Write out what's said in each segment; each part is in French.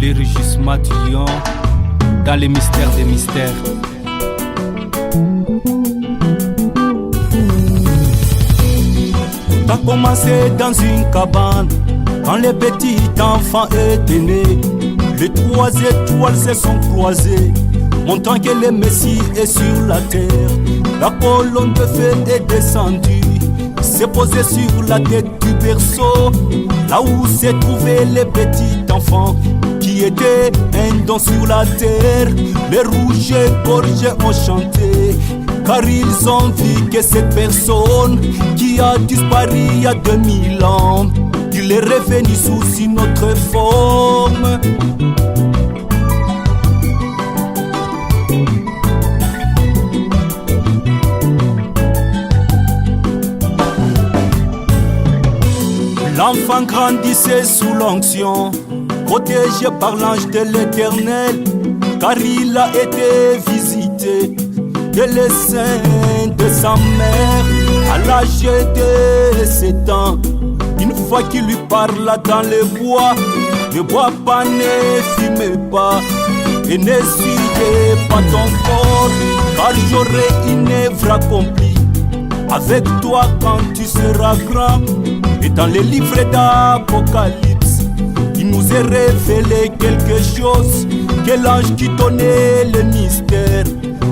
les rugissements du lion dans les mystères des mystères. T'as commencé dans une cabane quand les petits enfants étaient nés. Les trois étoiles se sont croisées, montrant que le Messie est sur la terre. La colonne de feu est descendue, s'est posée sur la tête du berceau, là où se trouvaient les petits enfants qui étaient un don sur la terre. Les rouges gorges ont chanté, car ils ont vu que cette personne qui a disparu il y a 2000 ans, il est revenu sous une autre forme. L'enfant grandissait sous l'onction, protégé par l'ange de l'Éternel, car il a été visité de le sein de sa mère à l'âge de 7 ans. Une fois qu'il lui parla dans le bois, ne bois pas, ne fumez pas et n'essuyez pas ton corps, car j'aurai une œuvre accomplie avec toi quand tu seras grand. Et dans les livres d'Apocalypse, il nous est révélé quelque chose, que l'ange qui donnait le mystère,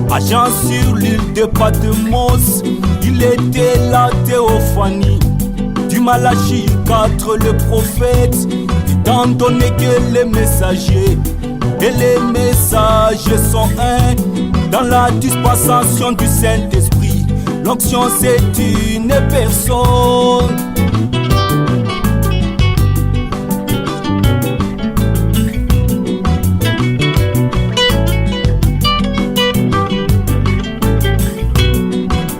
agent sur l'île de Patmos, il était la théophanie du Malachie 4, le prophète, étant donné que les messagers et les messages sont un. Dans la dispensation du Saint-Esprit, l'onction c'est une personne.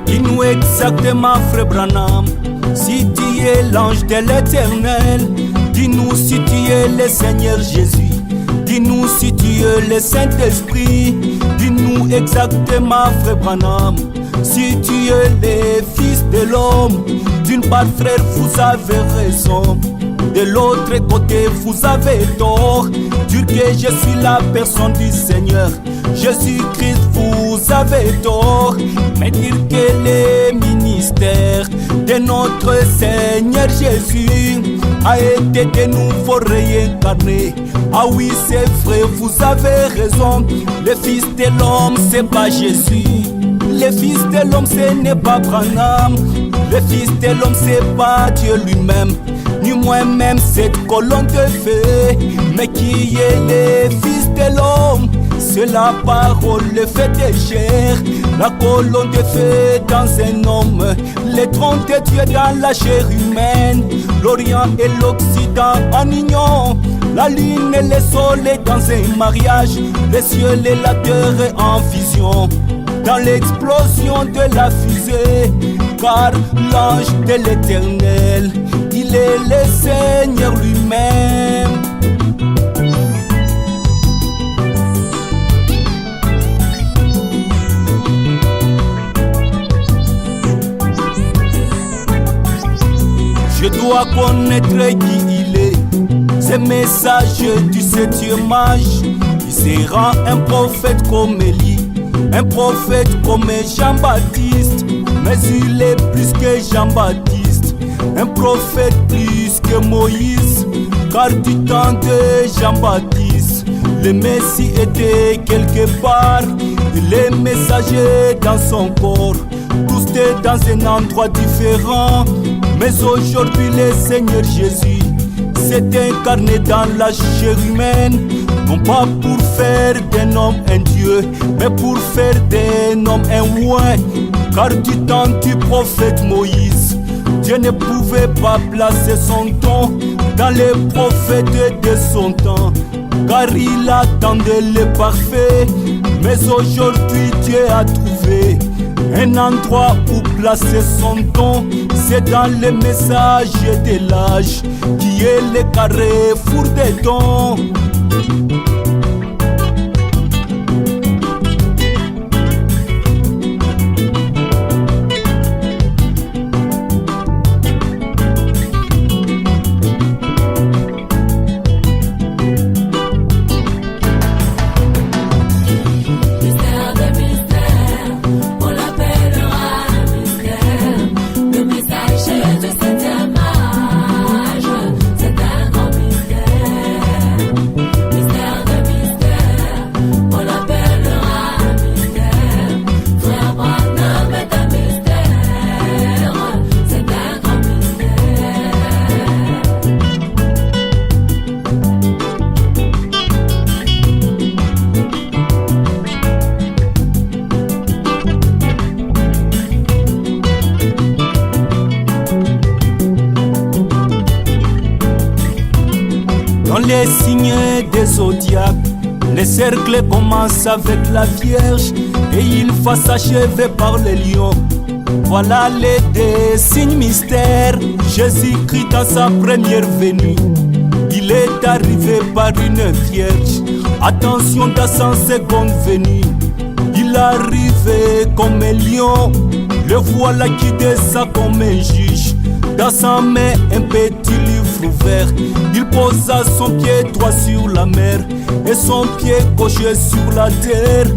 Dis-nous exactement, frère Branham, si tu es l'ange de l'Éternel. Dis-nous si tu es le Seigneur Jésus. Dis-nous si tu es le Saint-Esprit. Dis-nous exactement, frère Branham, si tu es le Fils de l'homme. D'une part, frère, vous avez raison, de l'autre côté, vous avez tort. Dire que je suis la personne du Seigneur Jésus-Christ, vous avez tort. Mais dire que le ministère de notre Seigneur Jésus a été de nouveau réincarné. Ah oui, c'est vrai, vous avez raison. Le Fils de l'homme, c'est pas Jésus. Le Fils de l'homme, ce n'est pas Branham. Le Fils de l'homme, c'est pas Dieu lui-même, ni moi-même cette colonne de feu. Mais qui est le Fils de l'homme? C'est la parole, le fait de chair, la colonne de feu dans un homme, les trônes de Dieu dans la chair humaine, l'Orient et l'Occident en union, la lune et le soleil dans un mariage, les cieux et la terre en fusion, dans l'explosion de la fusée, car l'ange de l'Éternel, il est le Seigneur lui-même. Je dois connaître qui il est, ce message du 7e âge. Il sera un prophète comme Élie, un prophète comme Jean-Baptiste, mais il est plus que Jean-Baptiste, un prophète plus que Moïse, car du temps de Jean-Baptiste, le Messie était quelque part, et les messagers dans son corps, tous étaient dans un endroit différent. Mais aujourd'hui le Seigneur Jésus s'est incarné dans la chair humaine, non pas pour faire d'un homme un Dieu, mais pour faire d'un homme un roi. Car du temps du prophète Moïse, Dieu ne pouvait pas placer son ton dans les prophètes de son temps, car il attendait le parfait. Mais aujourd'hui Dieu a trouvé un endroit où placer son don, c'est dans le message de l'âge, qui est le carrefour des dons. les signes des zodiaques. Les cercles commencent avec la Vierge et il va s'achever par les lions. Voilà les deux signes mystères. Jésus-Christ à sa première venue, il est arrivé par une vierge. Attention dans sa seconde venue, il arrive comme un lion. Le voilà qui descend comme un juge. Dans sa main un petit livre ouvert. Il posa son pied droit sur la mer et son pied gauche sur la terre.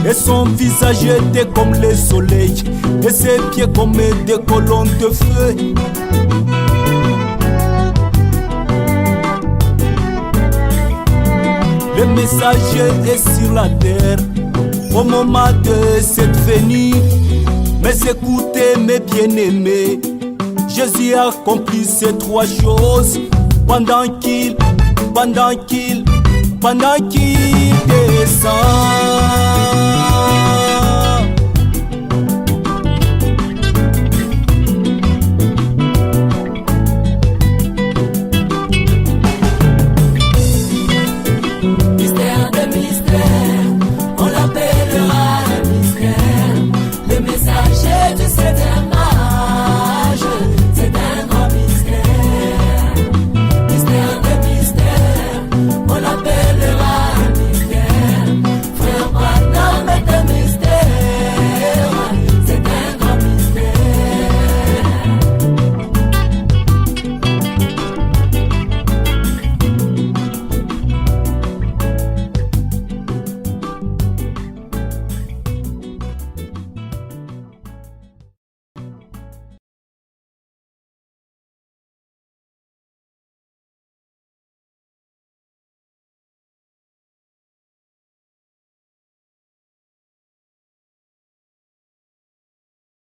Et son visage était comme le soleil et ses pieds comme des colonnes de feu. Le messager est sur la terre au moment de cette venue. Mais écoutez mes bien-aimés, Jésus a accompli ces trois choses pendant qu'il descend.